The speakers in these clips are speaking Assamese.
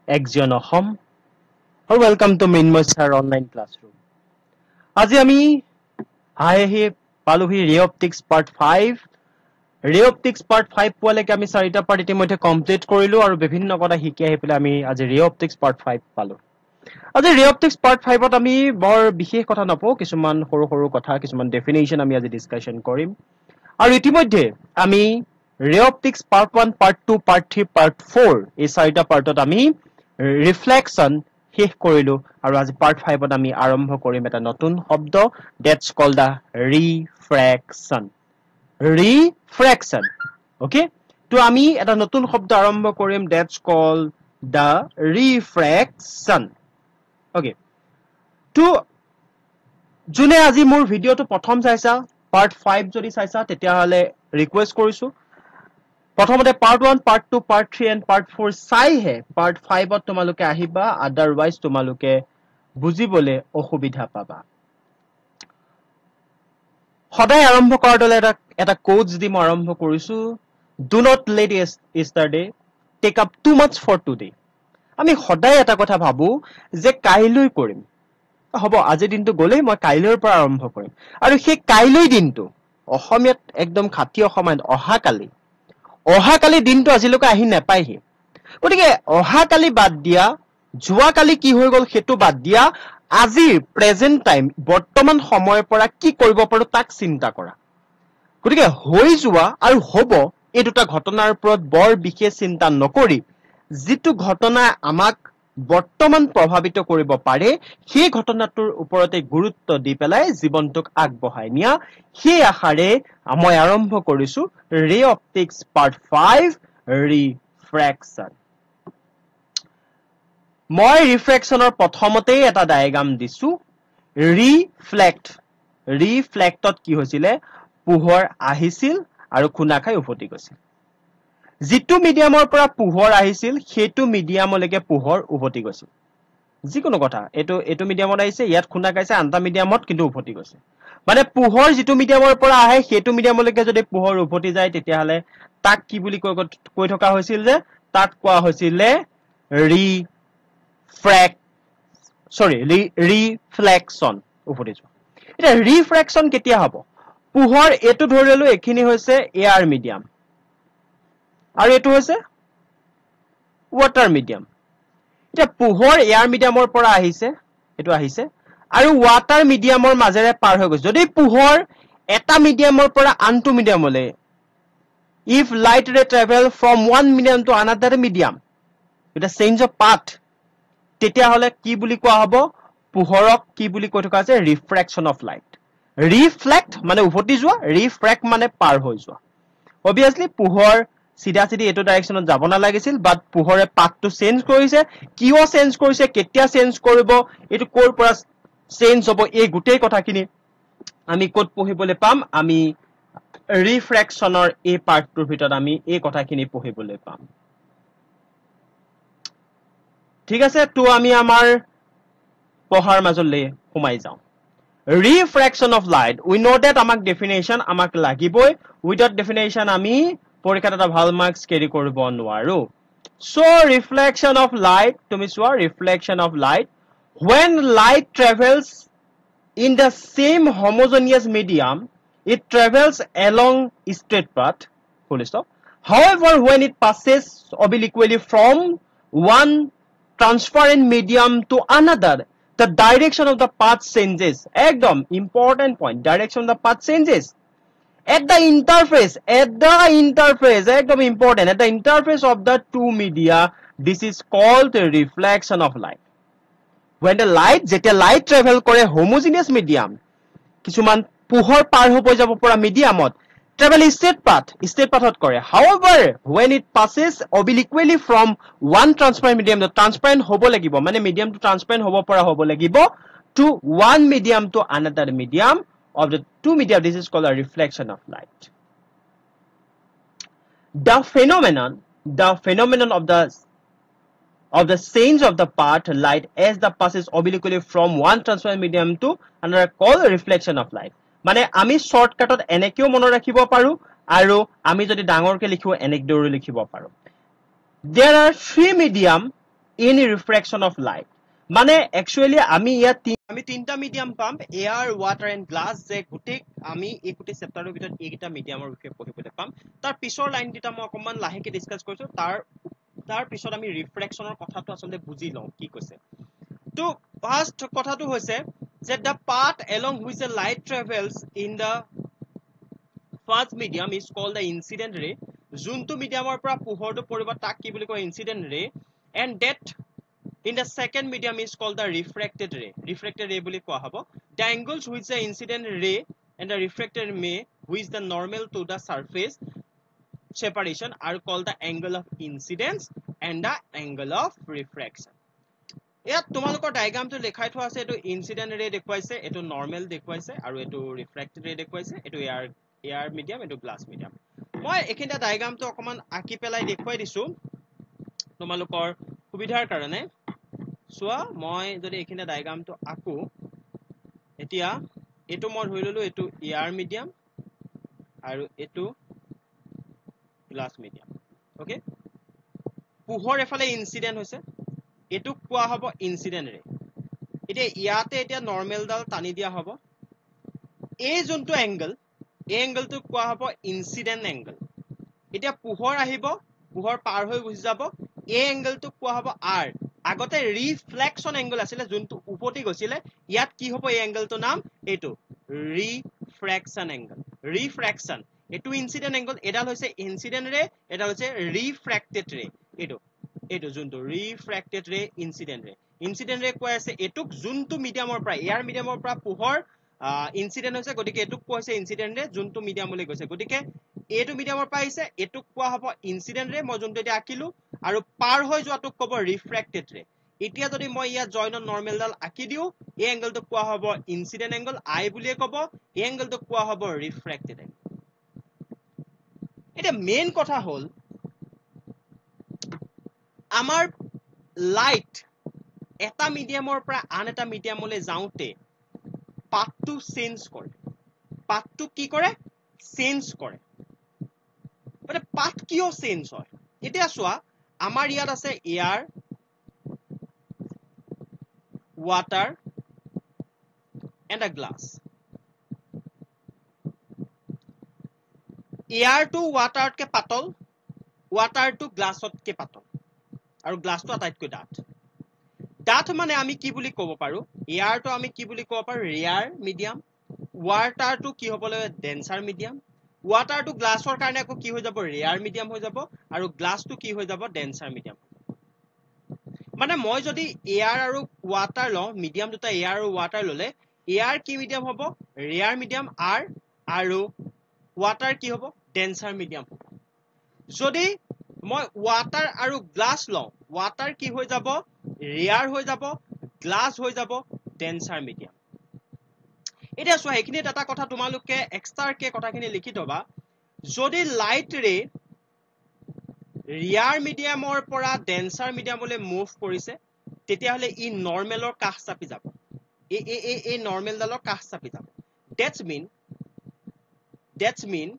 Axion Ahom, or welcome to Minmoy Sir Online Classroom. আজি আমি আহি পালোহি ৰে অপটিক্স পাৰ্ট 5 ৰে অপটিক্স পাৰ্ট 5 পোৱালৈকে আমি চাৰিটা পাৰ্ট ইতিমধ্যে কমপ্লিট কৰিলো আৰু বিভিন্ন কথা শিকি আহি পেলাই আমি আজি ৰে অপটিক্স পাৰ্ট 5 পালো আজি ৰে অপটিক্স পাৰ্ট 5 ত আমি বৰ বিশেষ কথা নপও কিছুমান সৰু সৰু কথা কিছুমান ডেফিনেশ্যন আমি আজি ডিসকাশন কৰিম আৰু ইতিমধ্যে আমি ৰে optics part 1 part 2 part 3 part 4 এই চাৰিটা পাৰ্টত আমি ৰিফ্লেকশন শেষ কৰিলো আৰু আজি পাৰ্ট 5 ত আমি আৰম্ভ কৰিম এটা নতুন শব্দ দ্যাটস কল্ড দা ৰিফ্ৰেকশন ওকে তো আমি এটা নতুন শব্দ আৰম্ভ কৰিম দ্যাটস কল্ড দা ৰিফ্ৰেকশন ওকে তো জুনে আজি মোৰ ভিডিওটো প্ৰথম চাইছা পাৰ্ট 5 যদি চাইছা তেতিয়া হলে ৰিকুৱেষ্ট কৰিছো প্ৰথমতে part 1 part 2 part 3 and part 4 চাইহে পাৰ্ট 5 ত তোমালোকে আহিবা আদাৰৱাইজ তোমালোকে বুজিবলে অসুবিধা পাবা সদায় আৰম্ভ কৰাৰ দলে এটা কোচ দি মই আৰম্ভ কৰিছো do not let yesterday take up too much for today আমি সদায় এটা কথা ভাবো যে কাইলৈ কৰিম হ'ব আজি দিনটো গলে মই কাইলৈৰ পৰা আৰম্ভ কৰিম আৰু সেই কাইলৈ দিনটো অসমীয়াত একদম খাতি অসমীয়াত অহাকালি দিনটো আজিলৈকে আহি নাপায়হি গতিকে অহাকালি বাদ দিয়া যোৱাকালি কি হৈ গল হেতু বাদ দিয়া আজি প্ৰেজেন্ট টাইম বৰ্তমান সময়ৰ পৰা কি কৰিব পাৰো তাক চিন্তা কৰা গতিকে হৈ যোৱা আৰু হ'ব এই দুটা ঘটনাৰ ওপৰত বৰ বিশেষ চিন্তা নকৰি যিটো ঘটনা আমাক বৰ্তমান প্ৰভাৱিত কৰিব পাৰে সেই ঘটনাটোৰ ওপৰতে গুৰুত্ব দি পেলাই জীৱনটোক আগবঢ়াই নিয়া সেই আশাৰে মই আৰম্ভ কৰিছো ৰে অপটিক্স পাৰ্ট 5 ৰিফ্ৰেকশন মই ৰিফ্ৰেকশনৰ প্ৰথমতে এটা ডায়াগ্ৰাম দিছো ৰিফ্লেক্টত কি হৈছিলে পোহৰ আহিছিল আৰু খুনা খাই উফটি গৈছিল যিটো মিডিয়ামৰ পৰা পোহৰ আহিছিল সেইটো মিডিয়ামলৈকে পোহৰ উভতি গৈছিল যিকোনো কথা এটো মিডিয়ামত আহিছে ইয়াত খুনা খাইছে আনটা মিডিয়ামত কিন্তু উভতি গৈছে মানে পোহৰ যিটো মিডিয়ামৰ পৰা আহে সেইটো মিডিয়ামলৈকে যদি পোহৰ উভতি যায় তেতিয়া হলে তাক কি বুলি কৈ থকা হৈছিল যে তাক কোৱা হৈছিল ৰিফ্লেকশন উভতি যোৱা এটা ৰিফ্ৰেকশন কেতিয়া হ'ব পোহৰ এটো ধৰিলো এখিনি হৈছে এয়াৰ মিডিয়াম আৰু এটো হৈছে ওয়াটাৰ মিডিয়াম এটা পোহৰ এয়াৰ মিডিয়ামৰ পৰা আহিছে এটো আহিছে আৰু ওয়াটাৰ মিডিয়ামৰ মাজেৰে পাৰ হৈ গৈছে যদি পোহৰ এটা মিডিয়ামৰ পৰা আনটো মিডিয়ামলৈ if light ray travel from one medium to another medium it is change of path তেতিয়া হলে কি বুলি কোৱা হ'ব পোহৰক কি বুলি কৈ থকা আছে ৰিফ্ৰেকশন অফ লাইট ৰিফ্লেক্ট মানে উভতি যোৱা ৰিফ্ৰেক্ট মানে পাৰ হৈ যোৱা obviously পোহৰ সিধা সিধি এটো ডাইৰেকশনত যাব না লাগিছিল বাট পোহৰে পাথটো চেঞ্জ কৰিছে কিও চেঞ্জ কৰিছে কেতিয়া চেঞ্জ কৰিব এটো কোৰ পৰা চেঞ্জ হ'ব এই গুটেই কথাখিনি আমি কোড পঢ়িবলৈ পাম আমি ৰিফ্ৰেকশনৰ এই পাৰ্টটোৰ ভিতৰত আমি এই কথাখিনি পঢ়িবলৈ পাম ঠিক আছে তো আমি আমাৰ পঢ়াৰ মাজলৈ সোমাই যাওঁ refraction of light we know that আমাক definition আমাক লাগিবই without definition আমি পৰীক্ষাত এটা ভাল মাৰ্কস কেৰি কৰিব নোৱাৰো so reflection of light তুমি চোৱা reflection of light when light travels in the same homogeneous medium it travels along straight path full stop however when it passes obliquely from one transparent medium to another the direction of the path changes ekdom important point direction of the path changes at the interface ekdom important at the interface of the two media this is called the reflection of light when the light jeta light travel kore homogeneous medium কিছুমান পোহৰ পাৰ হৈ যাব পৰা মিডিয়ামত travel straight pathত কৰে however when it passes obliquely from one transparent medium to transparent হ'ব লাগিব মানে medium to transparent হ'ব পৰা হ'ব লাগিব to one medium to another medium of the two media this is called a reflection of light the phenomenon of the change of the path light as the passes obliquely from one transparent medium to another called reflection of light মানে আমি শর্টকাটত এনেকেও মনত ৰাখিব পাৰো আৰু আমি যদি ডাঙৰকে লিখো এনেক দৰে লিখিব পাৰো there are three medium in refraction of light মানে actually আমি ইয়াত আমি তিনটা মিডিয়াম পাম এয়াৰ ওৱাটাৰ এণ্ড গ্লাছ যে গোটেই আমি এই গোটেই চেপ্টাৰৰ ভিতৰত এইকেইটা মিডিয়ামৰ বিষয়ে পঢ়িবলৈ পাম তাৰ পিছৰ লাইন দুটা মই অকমান লাহেকে ডিসকাস কৰিছো তাৰ পিছত আমি ৰিফ্ৰেকচনৰ কথাটো আচলতে বুজি লওঁ কি কৈছে তো ফাৰ্স্ট কথাটো হৈছে যে the path along which the light travels in the first medium is called the incident ray যোনটো মিডিয়ামৰ পৰা পোহৰটো পৰিব তাক কি বুলি কয় incident ray and that in the second medium is called the refracted ray বুলি কোৱা হ'ব the angles which the incident ray and the refracted ray which the normal to the surface separation are called the angle of incidence and the angle of refraction ইয়াত তোমালোকৰ ডায়াগ্ৰামটো লেখাই থোৱা আছে এটো ইনসিডেন্ট ৰে দেখুৱাইছে এটো নৰমাল দেখুৱাইছে আৰু এটো ৰিফ্ৰেক্টেড ৰে দেখুৱাইছে এটো এয়াৰ মিডিয়াম এটো গ্লাস মিডিয়াম মই এখিনটা ডায়াগ্ৰামটো অকমান আকি পেলাই দেখুৱাই দিছো তোমালোকৰ সুবিধাৰ কাৰণে সোৱা মই যদি এখিনটা ডায়াগ্ৰামটো আকো এতিয়া এটো মই ধৰি ললো এটো এয়াৰ মিডিয়াম আৰু এটো গ্লাস মিডিয়াম ওকে পোহৰ এফালে ইনসিডেন্ট হৈছে এটো কোৱা হ'ব ইনসিডেন্ট ৰে এতিয়া ইয়াতে এতিয়া নরমাল ডাল টানি দিয়া হ'ব এই যোনটো এংগল এই এংগলটো কোৱা হ'ব ইনসিডেন্ট এংগল এতিয়া পোহৰ আহিব পোহৰ পাৰ হৈ গুছি যাব এই এংগলটো কোৱা হ'ব আৰ আগতে ৰিফ্লেকশন এংগল আছিল যোনটো উপতি গৈছিলে ইয়াত কি হ'ব এই এংগলটো নাম এটো ৰিফ্ৰেকশন এংগল ৰিফ্ৰেকশন এটো ইনসিডেন্ট এংগল এডাল হৈছে ইনসিডেন্ট ৰে এডাল হৈছে ৰিফ্ৰেক্টেড ৰে এটো যোনটো ৰিফ্ৰেক্টেড ৰে ইনসিডেন্ট ৰে কোৱা আছে এটুক যোনটো মিডিয়ামৰ পৰা এয়াৰ মিডিয়ামৰ পৰা পোহৰ ইনসিডেন্ট হৈছে গতিকে এটুক কোৱা আছে ইনসিডেন্ট ৰে যোনটো মিডিয়ামলৈ গৈছে গতিকে এটো মিডিয়ামৰ পৰা আহিছে এটুক কোৱা হ'ব ইনসিডেন্ট ৰে মই যোনটো এতিয়া আকিলো আৰু পাৰ হৈ যোৱাটোক ক'ব ৰিফ্ৰেক্টেড ৰে এতিয়া যদি মই ইয়া জয়েন্টৰ নৰমাল ডাল আকি দিও এই এংগলটো কোৱা হ'ব ইনসিডেন্ট এংগল আই বুলিয়ে ক'ব এই এংগলটো কোৱা হ'ব ৰিফ্ৰেক্টেড এংগল এটা মেইন কথা হ'ল আমাৰ লাইট এটা মিডিয়ামৰ পৰা আন এটা মিডিয়ামলৈ যাওঁতে পাথটো চেঞ্জ কৰে পাথটো কি কৰে চেঞ্জ কৰে মানে পাথ কিয় চেঞ্জ হয় এতিয়া চোৱা আমাৰ ইয়াত আছে air water and a glass air to water ke patol water to glass ke patol aru glass to ataitko dat mane ami ki buli kobo paru air to ami ki buli kobo paru rare medium water to ki hobole denser medium water to glass or karone ko ki hoi jabo rare medium hoi jabo aru glass to ki hoi jabo denser medium মানে মই যদি এয়ার আৰু ওয়াটাৰ ল মিডিয়াম দুটা এয়াৰ আৰু ওয়াটাৰ ললে এয়াৰ কি মিডিয়াম হ'ব ৰেয়াৰ মিডিয়াম আৰ আৰু ওয়াটাৰ কি হ'ব ডেন্সাৰ মিডিয়াম হ'ব যদি মই ওয়াটাৰ আৰু গ্লাস ল ওয়াটার কি হৈ যাব রেয়ার হৈ যাব গ্লাস হৈ যাব ডেন্সার মিডিয়াম এটা সোয়া এখিনি এটা কথা তোমালোকে এক্সট্রা কে কথাখিনি লিখি থবা যদি লাইট রে ৰিয়াৰ মিডিয়ামৰ পৰা ডেন্সাৰ মিডিয়ামলৈ মুভ কৰিছে তেতিয়া হলে ই নৰমালৰ কাষ চাপি যাব এই নৰমাল ডালৰ কাষ চাপি যাব that's mean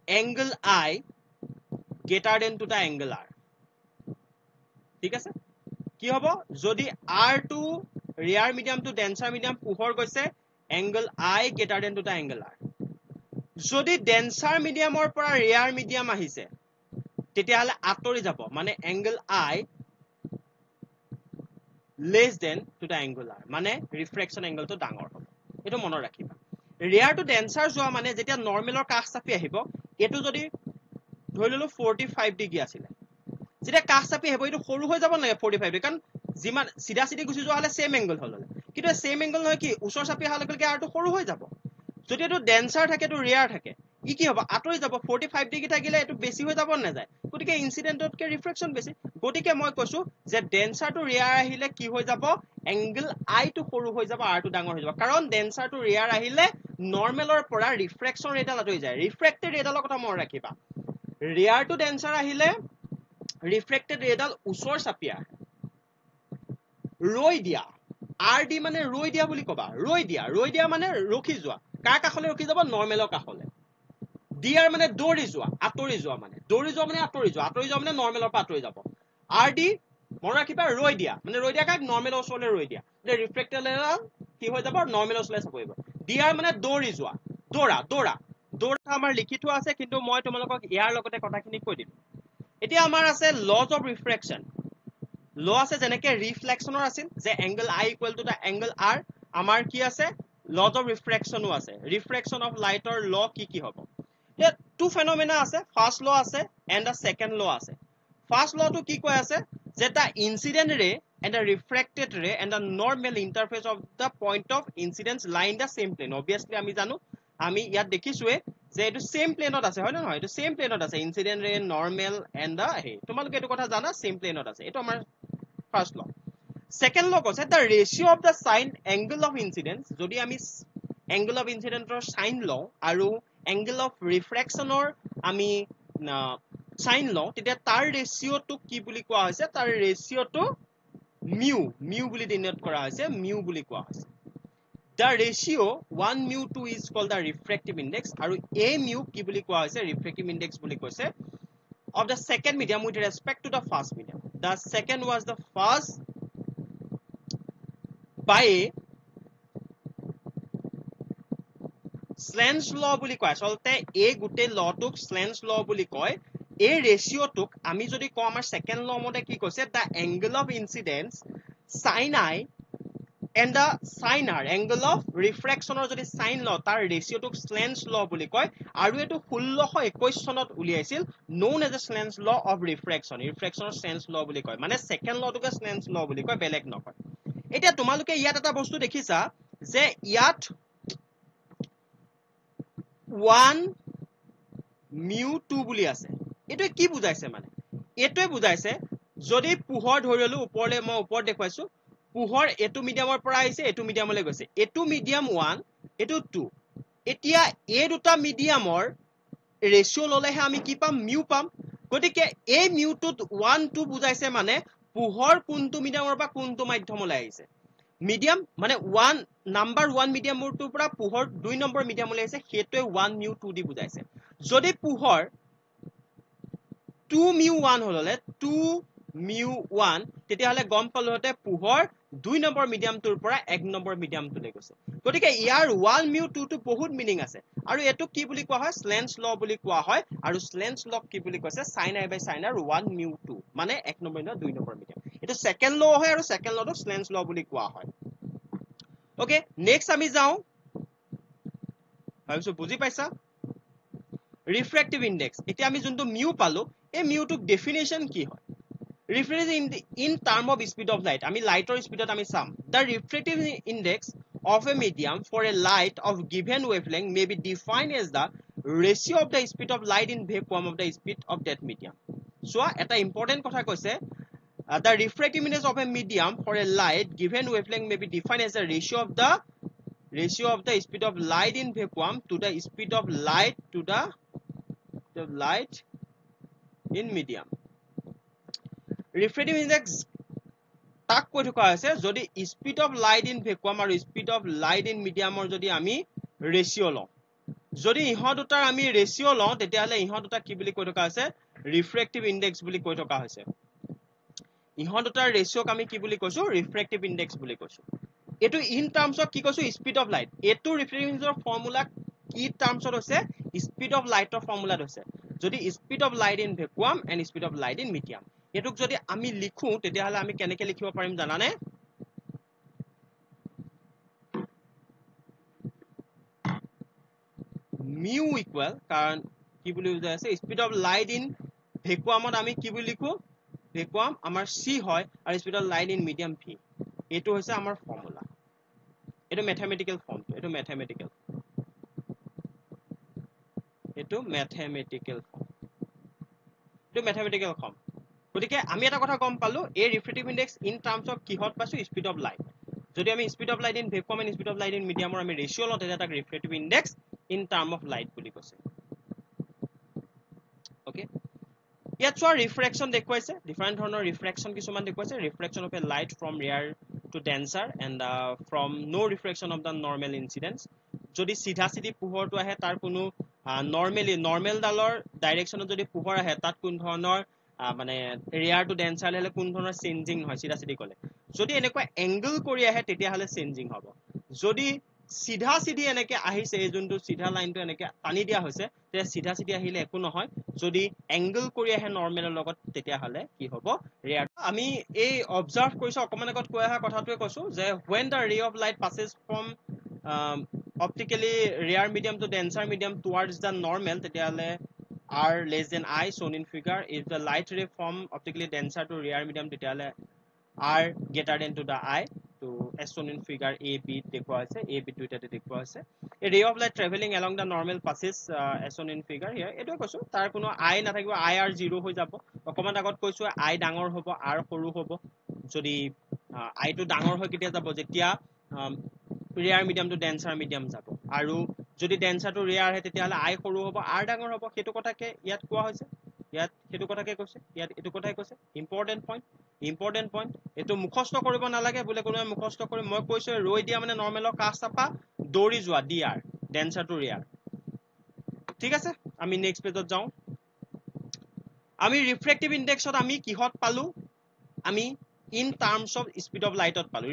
angle I greater than to the angle R ঠিক আছে কি হ'ব যদি R to ৰিয়াৰ মিডিয়াম to ডেন্সাৰ মিডিয়াম পোহৰ গৈছে angle I greater than to the angle R যদি ডেন্সাৰ মিডিয়ামৰ পৰা ৰিয়াৰ মিডিয়াম আহিছে তেতিয়া হলে আতৰি যাব মানে angle I less than to the angle R মানে refraction angle to ডাঙৰ হ'ব এটো মনত ৰাখিবা ৰিয়াৰ টু ডেন্সাৰ যোৱা মানে যেতিয়া নৰমালৰ কাষ চাপি আহিব এটো যদি ধৰি ললো 45 ডিগ্ৰী আছিল যেতিয়া কাষ চাপি আহিব এটো সৰু হৈ যাব না 45 ডিগ্ৰী কাৰণ যিমান সিধা সিধি গুছি যোৱা হলে সেম এংগল হল কিন্তু সেম এংগল নহয় কি উচৰ চাপি আহা লগে আৰু সৰু হৈ যাব যদি এটো ডেন্সাৰ থাকে তো ৰিয়াৰ থাকে ই কি হ'ব আতৰি যাব 45 ডিগ্ৰী থাকিলে এটো বেছি হৈ যাব না যায় গতিকে ইনসিডেন্টতকে ৰিফ্লেকশন বেছি গতিকে মই কৈছো যে ডেন্সাৰ টু ৰিয়াৰ আহিলে কি হৈ যাব এংগল আই টু সৰু হৈ যাব আৰ টু ডাঙৰ হৈ যাব কাৰণ ডেন্সাৰ টু ৰিয়াৰ আহিলে নৰমালৰ পৰা ৰিফ্ৰেকশন ৰেডাল হৈ যায় ৰিফ্ৰেক্টেড ৰেডালৰ কথা মনত ৰাখিবা ৰিয়াৰ টু ডেন্সাৰ আহিলে ৰিফ্ৰেক্টেড ৰেডাল উচৰ চাপিয়া ৰৈ দিয়া আৰ ডি মানে ৰৈ দিয়া বুলি কবা ৰৈ দিয়া মানে ৰখি যোৱা কাৰ কাখলে ৰখি যাব নৰমালৰ কাখলে ডিয়াৰ মানে দৌৰি যোৱা আতৰি যোৱা মানে আতৰি যোৱা মানে নৰমালৰ পৰা আতৰি যাব R D মন ৰাখিবা ৰৈ দিয়া মানে ৰৈ দিয়া কাক নৰ্মেল ওচৰলৈ ৰৈ দিয়া তে ৰিফ্ৰেক্টেড কি হৈ যাব নৰ্মেল ওচৰলৈ চাব আহিব ডিআৰ মানে দৌৰি যোৱা দৌৰা দৌৰা দৌৰা আমাৰ লিখি থোৱা আছে কিন্তু মই তোমালোকক ইয়াৰ লগতে কথাখিনি কৈ দিম এতিয়া আমাৰ আছে লজ অফ ৰিফ্ৰেকশন ল আছে যেনেকে ৰিফ্লেকশনৰ আছিল যে angle I equal to the angle R আমাৰ কি আছে লজ অফ ৰিফ্ৰেকশনো আছে ৰিফ্ৰেকশন অফ লাইটৰ ল কি হ'ব ইয়াত টু ফেনোমেনা আছে ফাৰ্স্ট ল আছে এণ্ড দা সেকেন্ড ল আছে ফাৰ্স্ট লটো কি কৈ আছে যে দা ইনসিডেন্ট ৰে and the refracted ray and the normal interface of the point of incidence lie in the same plane obviously আমি জানো আমি ইয়াত দেখিছোৱে যে এটো সেম প্লেনত আছে হয় না নহয় এটো সেম প্লেনত আছে ইনসিডেন্ট ৰে নরমাল এন্ড দা হে তোমালোকে এটো কথা জানা সেম প্লেনত আছে এটো আমাৰ ফার্স্ট ল সেকেন্ড ল কৈছে the ratio of the sine angle of incidence যদি আমি angle of incidence ৰ sin লও আৰু angle of refraction ৰ আমি sin লও তেতিয়া তাৰ ৰেশিওটো কি বুলি কোৱা হৈছে তাৰ ৰেশিওটো mu বুলি ডিনোট কৰা হৈছে mu বুলি কোৱা হৈছে the ratio 1 mu 2 is called the refractive index আৰু a mu কি বুলি কোৱা হৈছে refractive index বুলি কৈছে of the second medium with respect to the first medium the second was the first by Slan's law বুলি কয় আসলতে এই গুটে লটোক Slan's law বুলি কয় এই ৰেশিওটোক আমি যদি কম আমাৰ সেকেন্ড ল মতে কি কৈছে the angle of incidence sin I and the sin R angle of refraction or যদি sin law তাৰ ৰেশিওটোক Slan's law বুলি কয় আৰু এটো 1621 চনত উলিয়াইছিল known as the Slan's law of refraction refraction Slan's law বুলি কয় মানে সেকেন্ড লটোকে Slan's law বুলি কয় বেলেগ নকয় এতিয়া তোমালোকে ইয়াত এটা বস্তু দেখিছা যে ইয়াত 1 mu 2 বুলি আছে এটো কি বুজাইছে মানে এটোৱে বুজাইছে যদি পোহৰ ধৰিলো ওপৰলে মই ওপৰ দেখুৱাইছো পোহৰ এটো মিডিয়ামৰ পৰা আহিছে এটো মিডিয়ামলৈ গৈছে এটো মিডিয়াম 1 এটো 2 এতিয়া এই দুটা মিডিয়ামৰ ৰেশিও ললেহে আমি কি পাম মিউ পাম গতিকে এই মিউটোত 1 2 বুজাইছে মানে পোহৰ কোনটো মিডিয়ামৰ পৰা কোনটো মাধ্যমলৈ আহিছে মিডিয়াম মানে 1 নাম্বাৰ 1 মিডিয়ামৰটোৰ পৰা পোহৰ 2 নম্বৰ মিডিয়ামলৈ আহিছে হেতুৱে 1 মিউ 2 দি বুজাইছে যদি পোহৰ 2 মিউ 1 হললে 2 মিউ 1 তেতিয়া হলে গম পালো হতে পোহৰ 2 নম্বৰ মিডিয়ামটোৰ পৰা 1 নম্বৰ মিডিয়ামটোলৈ গৈছে গতিকে ইয়াৰ 1 মিউ 2 টো বহুত মিনিং আছে আৰু এটো কি বুলি কোৱা হয় Slan's law বুলি কোৱা হয় আৰু Slan's law কি বুলি কৈছে sin I by sin R 1 mu 2 মানে 1 নম্বৰ না 2 নম্বৰ মিডিয়াম এটো সেকেন্ড ল হয় আৰু সেকেন্ড লটো Slan's law বুলি কোৱা হয় ওকে নেক্সট আমি যাও ভাবিছো বুজি পাইছা refractive index এতিয়া আমি যোনটো মিউ পালো এই মিউটোক ডেফিনেশন কি হয় refractive in term of speed of light আমি লাইটৰ স্পিডত আমি চাম the refractive index of a medium for a light of given wavelength may be defined as the ratio of the speed of light in vacuum of the speed of that medium so এটা important কথা কৈছে the refractive index of a medium for a light given wavelength may be defined as the ratio of the speed of light in vacuum to the speed of light to the light in medium refractive index তাক কৈ থকা আছে যদি speed of light in vacuum আৰু speed of light in medium or যদি আমি ৰেশিও লওঁ যদি ইহ দুটাৰ আমি ৰেশিও লওঁ তেতিয়া হলে ইহ দুটা কি বুলি কৈ থকা আছে refractive index বুলি কৈ থকা হৈছে ইহ দুটাৰ ৰেশিওক আমি কি বুলি কৈছো refractive index বুলি কৈছো এটো ইন টার্মস অফ কি কৈছো স্পিড অফ লাইট এটো refractive index ফৰ্মুলা কি টাৰ্মসত হৈছে স্পিড অফ লাইটৰ ফৰ্মুলাত হৈছে যদি speed of light in vacuum and speed of light in medium এটোক যদি আমি লিখো তেতিয়া হলে আমি কেনেকৈ লিখিব পাৰিম জানানে মিউ ইকুয়াল কাৰণ কি বুলি বুজাই আছে স্পিড অফ লাইট ইন ভ্যাকুয়ামত আমি কি বুলি লিখো ভ্যাকুয়াম আমাৰ সি হয় আৰু speed of light in medium V এটো হৈছে আমাৰ ফৰ্মুলা এটো ম্যাথমেটিক্যাল ফৰ্ম এটো ম্যাথমেটিক্যাল ফৰ্ম গতিকে আমি এটা কথা গম পালো এই refractive index in terms of কিহত পাইছো স্পিড অফ লাইট যদি আমি speed of light in vacuum and speed of light in মিডিয়ামৰ আমি ৰেশিও লওঁ তেতিয়া তাক refractive index in term of light বুলি কৈছে ওকে ইয়াত চোৱা ৰিফ্ৰেকশন দেখুৱাইছে ডিফাৰেন্ট ধৰণৰ ৰিফ্ৰেকশন কিছুমান দেখুৱাইছে refraction of a light from rarer to denser and from no refraction of the normal incidence যদি সিধা সিধি পোহৰটো আহে তাৰ কোনো নৰ্মেল ডালৰ ডাইৰেকশনত যদি পোহৰ আহে তাত কোন ধৰণৰ মানে ৰেয়াৰ টু ডেন্সাৰ হলে কোন ধৰণৰ চেঞ্জিং নহয় চিধা চিধি কলে যদি এনেকুৱা এংগল কৰি আহে তেতিয়া হলে চেঞ্জিং হ'ব যদি সিধা সিধি এনেকে আহিছে এই যোনটো সিধা লাইনটো এনেকে টানি দিয়া হৈছে তেতিয়া সিধা সিধি আহিলে একো নহয় যদি এংগল কৰি আহে নৰ্মেলৰ লগত তেতিয়া হলে কি হ'ব ৰেয়াৰ আমি এই অবজাৰ্ভ কৰিছো অকমান আগত কৈ অহা কথাটোৱে কৈছো যে when the ray of light passes from optically rare medium to denser medium towards the normal তেতিয়া হলে r less than I shown in figure if the light ray from optically denser to rare medium তেতিয়া হলে r greater than to the I to as shown in figure a b দেখুৱা হৈছে a b দুইটাতে দেখুৱা হৈছে a ray of light traveling along the normal passes as shown in figure here এটো কৈছো তাৰ কোনো I নাথাকিব I r 0 হৈ যাব অকমান আগত কৈছো I ডাঙৰ হ'ব r সৰু হ'ব যদি I টো ডাঙৰ হৈ কেতিয়া যাব যেতিয়া rare medium to dancer medium যাব আৰু যদি ডেন্সাৰ টু ৰেয়াৰ হয় তেতিয়া হলে I সৰু হ'ব r ডাঙৰ হ'ব সেইটো কথাকে ইয়াত কোৱা হৈছে ইয়াত সেইটো কথাকে কৈছে ইয়াত এটো কথাই কৈছে ইম্পৰ্টেন্ট পইণ্ট এটো মুখস্থ কৰিব নালাগে বোলে কোনোৱে মুখস্থ কৰি মই কৈছো ৰৈ দিয়া মানে নৰমেলৰ কাছ চাপা দৌৰি যোৱা dr ডেন্সাৰ টু ৰেয়াৰ ঠিক আছে আমি নেক্সট পেজত যাও আমি ৰিফ্ৰেক্টিভ ইনডেক্সত আমি কিহত পালো আমি in terms of speed of light পালো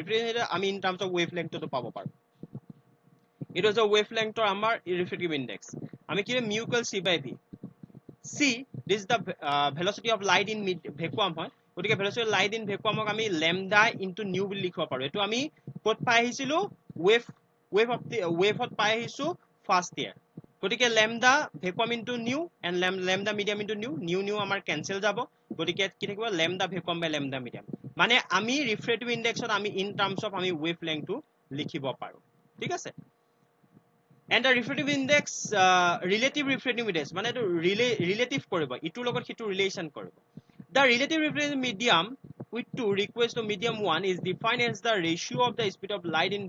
আমি in terms of wavelength তো পাব পাৰো এটা যে wavelength আমাৰ refractive index আমি কি mu equal c by v c this is the velocity of light in vacuum হয় গতিকে velocity of light in vacuum ক আমি lambda into nu বুলি লিখিব পাৰো এটো আমি কত পাই আহিছিলো wave ত পাই আহিছো ফাৰ্স্ট ইয়াৰ গতিকে lambda vacuum into nu and lambda medium into nu আমাৰ cancel যাব গতিকে কি থাকিব lambda vacuum by lambda medium মানে আমি রিফ্রেক্টিভ ইনডেক্সত আমি ইন টার্মস অফ আমি ওয়েভলেংথ টু লিখিব পাৰো ঠিক আছে and the refractive index relative refractive index মানে এটো ৰিলেটিভ কৰিব ইটোৰ লগত সিটো ৰিলেশন কৰিব the relative refractive medium with two request to medium 1 is defined as the ratio of the speed of light in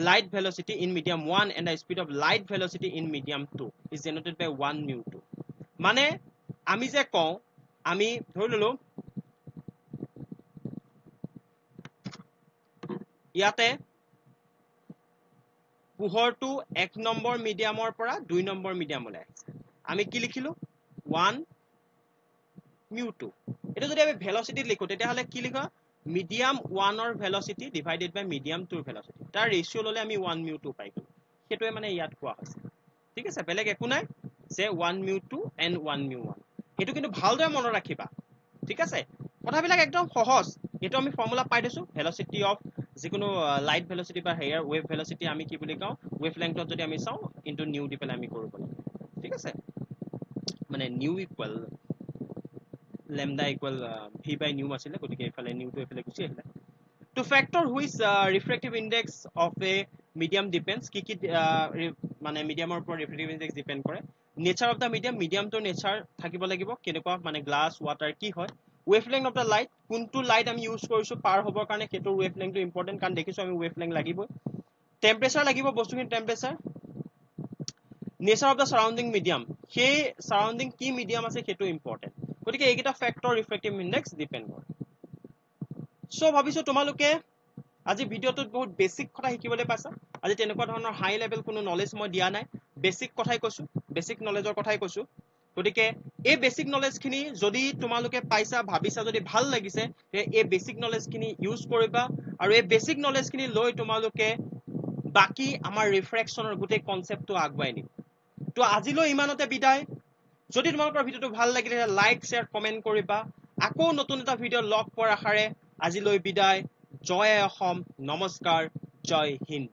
light velocity in medium 1 and the speed of light velocity in medium 2 is denoted by 1 mu 2 মানে আমি যে কওঁ আমি ধৰি ললো ইয়াতে পোহৰটো 1 নম্বৰ মিডিয়ামৰ পৰা 2 নম্বৰ মিডিয়ামলৈ আহিছে আমি কি লিখিলো 1 mu 2 এটা যদি আমি ভেলোসিটি লিখো তেতিয়া হলে কি লিখা মিডিয়াম 1 ৰ ভেলোসিটি ডিভাইডেড বাই মিডিয়াম 2 ৰ ভেলোসিটি তাৰ ৰেশিও ললে আমি 1 mu 2 পাই গলো হেতুৱে মানে ইয়াত কোৱা হৈছে ঠিক আছে বেলেগ একো নাই যে 1 mu 2 and 1 mu 1 এটো কিন্তু ভালদৰে মনত ৰাখিবা ঠিক আছে কথাবিলাক একদম সহজ এটো আমি ফৰ্মুলা পাই দিছো ভেলোসিটি অফ যিকোনো লাইট ভেলোসিটি বা হেয়াৰ ওয়েভ ভেলোসিটি আমি কি বুলি কওঁ ওয়েভলেংথত যদি আমি চাও ইনটু নিউ দি পেলাই আমি কৰিব লাগে ঠিক আছে মানে new equal lambda equal v by nu আছিলে গতিকে এফালে নিউ টু এফালে গুছি আহিলে to factor which refractive index of a medium depends কি কি মানে মিডিয়ামৰ ওপৰত refractive index depend কৰে nature of the medium to nature থাকিব লাগিব কেনেকুৱা মানে গ্লাস ওয়াটাৰ কি হয় wavelength of the light কোনটো লাইট আমি ইউজ কৰিছো পাৰ হবৰ কাৰণে কেটো wavelength টো ইম্পৰ্টেন্ট কাৰণ দেখিছো আমি wavelength লাগিব টেম্পাৰেচাৰ লাগিব বস্তুখিনি temperature nature of the surrounding medium সেই সাৰাউন্ডিং কি মিডিয়াম আছে হেতু ইম্পৰ্টেন্ট গতিকে এইকেইটা ফ্যাক্টৰ ৰিফ্ৰেক্টিভ ইনডেক্স ডিপেন্ড কৰে সো ভাবিছো তোমালোকে আজি ভিডিওটোত বহুত বেসিক কথা শিকিবলৈ পাইছা আজি তেনেকুৱা ধৰণৰ হাই লেভেল কোনো নলেজ মই দিয়া নাই বেসিক কথাই কৈছো বেসিক নলেজৰ কথাই কৈছো গতিকে এই বেসিক নলেজ খিনি যদি তোমালোকে পাইছা ভাবিছা যদি ভাল লাগিছে এই বেসিক নলেজ খিনি ইউজ কৰিবা আৰু এই বেসিক নলেজ খিনি লৈ তোমালোকে বাকি আমাৰ ৰিফ্ৰেকচনৰ গোটেই কনসেপ্টটো আগবাই নি তো আজিলৈ ইমানতে বিদায় যদি তোমালোকৰ ভিডিওটো ভাল লাগিলে লাইক শেয়াৰ কমেন্ট কৰিবা আকৌ নতুন এটা ভিডিও লগ পোৱাৰ আশাৰে আজিলৈ বিদায় জয় অসম নমস্কাৰ জয় হিন্দ